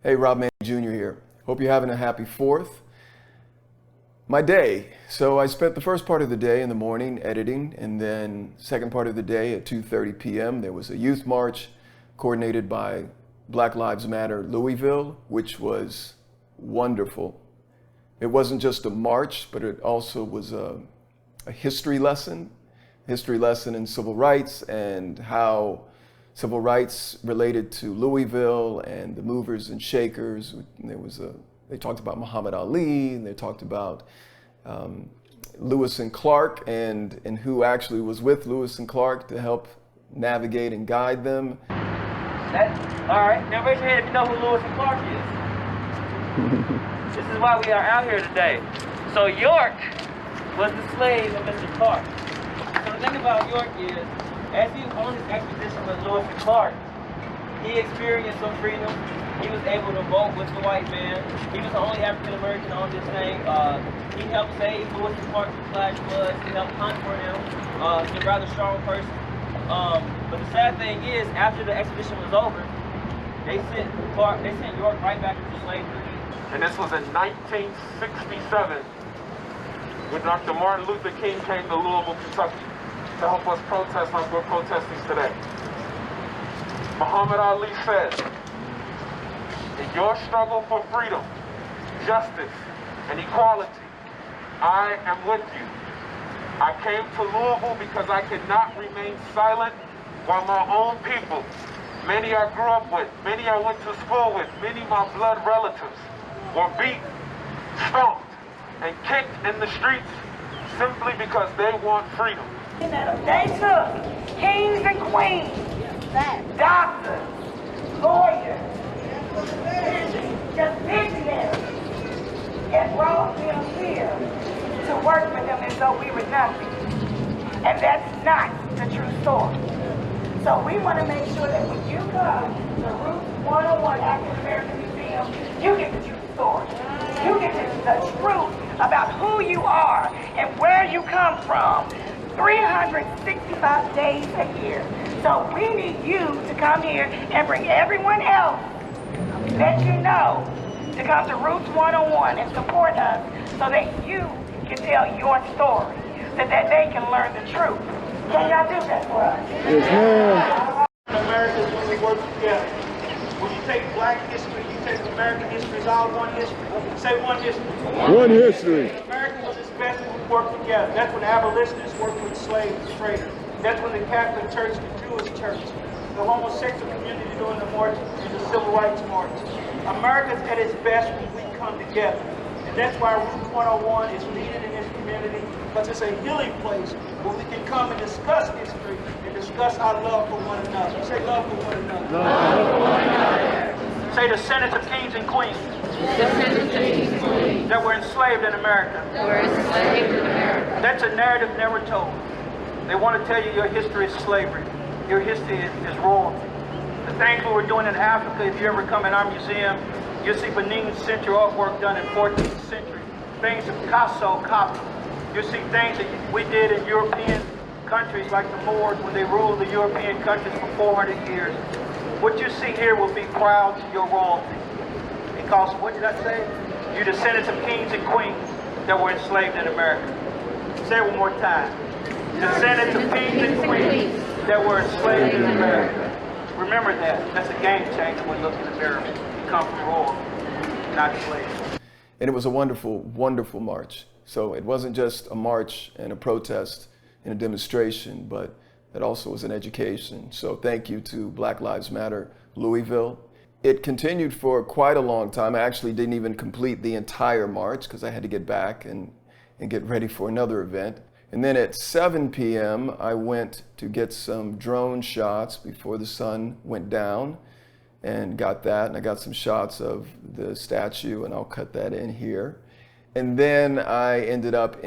Hey, Rob Manny Jr. here. Hope you're having a happy 4th. My day. So I spent the first part of the day in the morning editing, and then second part of the day at 2:30 p.m. there was a youth march coordinated by Black Lives Matter Louisville, which was wonderful. It wasn't just a march, but it also was a history lesson in civil rights and how civil rights related to Louisville and the movers and shakers. They talked about Muhammad Ali, and they talked about Lewis and Clark and who actually was with Lewis and Clark to help navigate and guide them. All right, now raise your hand if you know who Lewis and Clark is. This is why we are out here today. So York was the slave of Mr. Clark. So the thing about York is, as he on his expedition with Lewis and Clark, he experienced some freedom. He was able to vote with the white man. He was the only African American on this thing. He helped save Lewis and Clark from flash floods. He helped hunt for him. He's a rather strong person. But the sad thing is, after the expedition was over, they sent York right back into slavery. And this was in 1967, when Dr. Martin Luther King came to Louisville, Kentucky, to help us protest like we're protesting today. Muhammad Ali said, in your struggle for freedom, justice, and equality, I am with you. I came to Louisville because I could not remain silent while my own people, many I grew up with, many I went to school with, many my blood relatives, were beaten, stomped, and kicked in the streets simply because they want freedom. They took kings and queens, doctors, lawyers, just visionaries, and brought them here to work for them as though we were nothing. And that's not the true story. So we want to make sure that when you come to Roots 101 African American Museum, you get the true story. You get the truth about who you are and where you come from. 365 days a year. So we need you to come here and bring everyone else that you know to come to Roots 101 and support us so that you can tell your story, so that they can learn the truth. Can y'all do that for us? Yes, ma'am. America is when we work together. When you take black history, you take American history, it's all one history. Say one history. One history. America was its best when we worked together. That's when the abolitionists worked with slaves and traders. That's when the Catholic Church, the Jewish Church, the homosexual community doing the march, and the civil rights march. America's at its best when we come together. And that's why Route 101 is needed in this community, because it's a healing place where we can come and discuss history and discuss our love for one another. Say love for one another. Love for one another. Say the descendants of kings and queens. That were enslaved in America. That's a narrative never told. They want to tell you your history is slavery. Your history is royalty. The things we were doing in Africa, if you ever come in our museum, you'll see Benin century artwork done in 14th century. Things that Picasso copied. You'll see things that we did in European countries like the Moors when they ruled the European countries for 400 years. What you see here will be proud to your royalty. Because, what did I say? You're descendants of kings and queens that were enslaved in America. Say it one more time. Descendants of kings and queens that were enslaved in America. Remember that. That's a game changer when you look in the mirror. You come from royalty, not slaves. And it was a wonderful, wonderful march. So it wasn't just a march and a protest and a demonstration, but it also was an education. So thank you to Black Lives Matter Louisville. It continued for quite a long time. I actually didn't even complete the entire march because I had to get back and get ready for another event. And then at 7 p.m., I went to get some drone shots before the sun went down and got that. And I got some shots of the statue, and I'll cut that in here. And then I ended up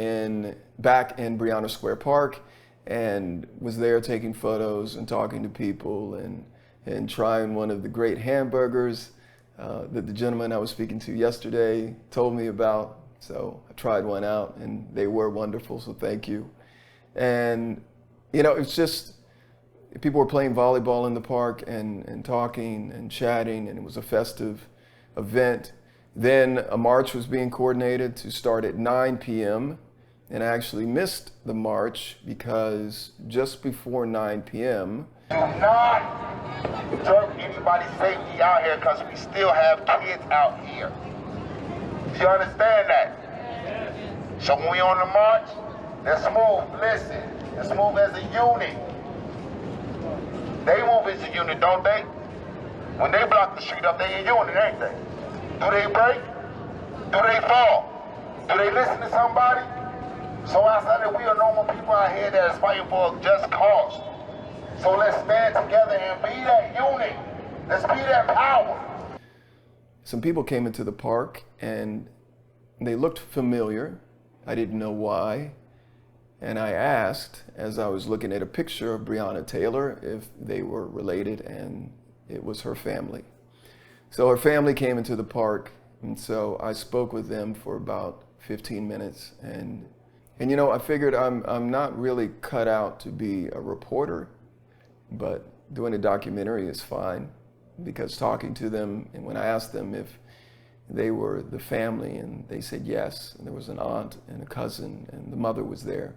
back in Brianna Square Park and was there taking photos and talking to people and trying one of the great hamburgers that the gentleman I was speaking to yesterday told me about. So I tried one out and they were wonderful, so thank you. And it's just, people were playing volleyball in the park and talking and chatting, and it was a festive event. Then a march was being coordinated to start at 9 p.m. and I actually missed the march because just before 9 p.m. Do not disturb anybody's safety out here because we still have kids out here. Do you understand that? So when we on the march, let's move, listen, let's move as a unit. They move as a unit, don't they? When they block the street up, they a unit, ain't they? Do they break? Do they fall? Do they listen to somebody? So outside that we are normal people out here that is fighting for a just cause. So let's stand together and be that unit. Let's be that power. Some people came into the park and they looked familiar. I didn't know why. And I asked, as I was looking at a picture of Breonna Taylor, if they were related, and it was her family. So her family came into the park, and so I spoke with them for about 15 minutes. And you know, I figured I'm not really cut out to be a reporter, but doing a documentary is fine, because talking to them, and when I asked them if they were the family, and they said yes, and there was an aunt and a cousin, and the mother was there.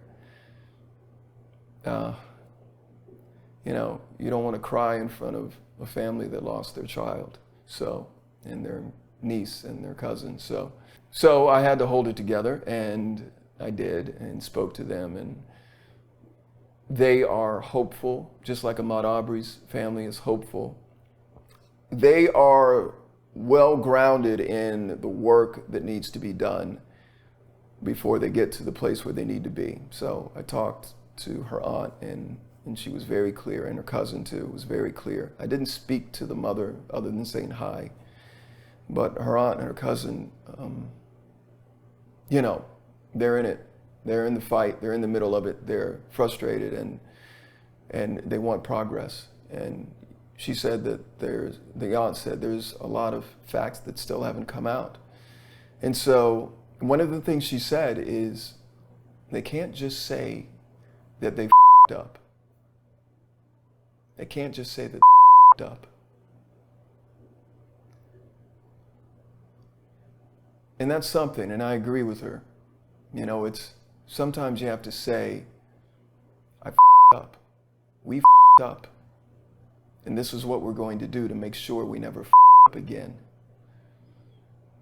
You know, you don't want to cry in front of a family that lost their child, so, and their niece and their cousin. So I had to hold it together, and I did, and spoke to them, and they are hopeful, just like Ahmaud Arbery's family is hopeful. They are well grounded in the work that needs to be done before they get to the place where they need to be. So I talked to her aunt, and she was very clear, and her cousin too was very clear. I didn't speak to the mother other than saying hi, but her aunt and her cousin, you know, they're in it. They're in the fight. They're in the middle of it. They're frustrated, and they want progress. And she said that the aunt said there's a lot of facts that still haven't come out. And so one of the things she said is they can't just say that they f***ed up. They can't just say that they f***ed up. And that's something, and I agree with her. You know, it's sometimes you have to say, I f***ed up. We f***ed up. And this is what we're going to do to make sure we never f*** up again.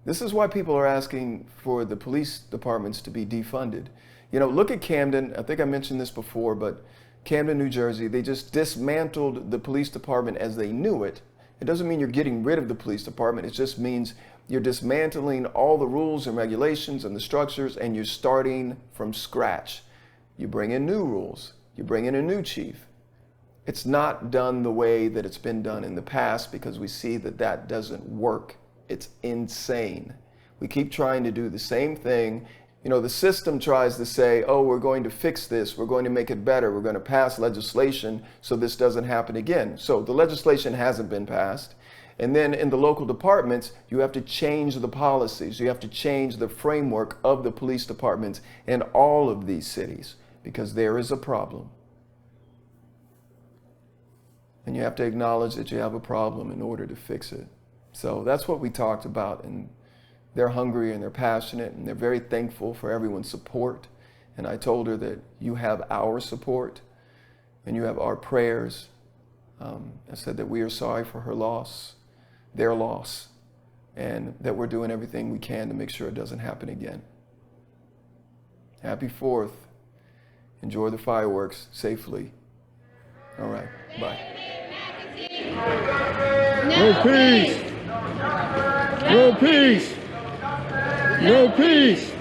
This is why people are asking for the police departments to be defunded. You know, look at Camden. I think I mentioned this before, but Camden, New Jersey, they just dismantled the police department as they knew it. It doesn't mean you're getting rid of the police department. It just means you're dismantling all the rules and regulations and the structures, and you're starting from scratch. You bring in new rules. You bring in a new chief. It's not done the way that it's been done in the past, because we see that that doesn't work. It's insane. We keep trying to do the same thing. You know, the system tries to say, oh, we're going to fix this. We're going to make it better. We're going to pass legislation so this doesn't happen again. So the legislation hasn't been passed. And then in the local departments, you have to change the policies. You have to change the framework of the police departments in all of these cities, because there is a problem. And you have to acknowledge that you have a problem in order to fix it. So that's what we talked about, and they're hungry and they're passionate and they're very thankful for everyone's support. And I told her that you have our support and you have our prayers. I said that we are sorry for her loss, their loss, and that we're doing everything we can to make sure it doesn't happen again. Happy 4th. Enjoy the fireworks safely. All right, bye. No peace! No peace! No peace!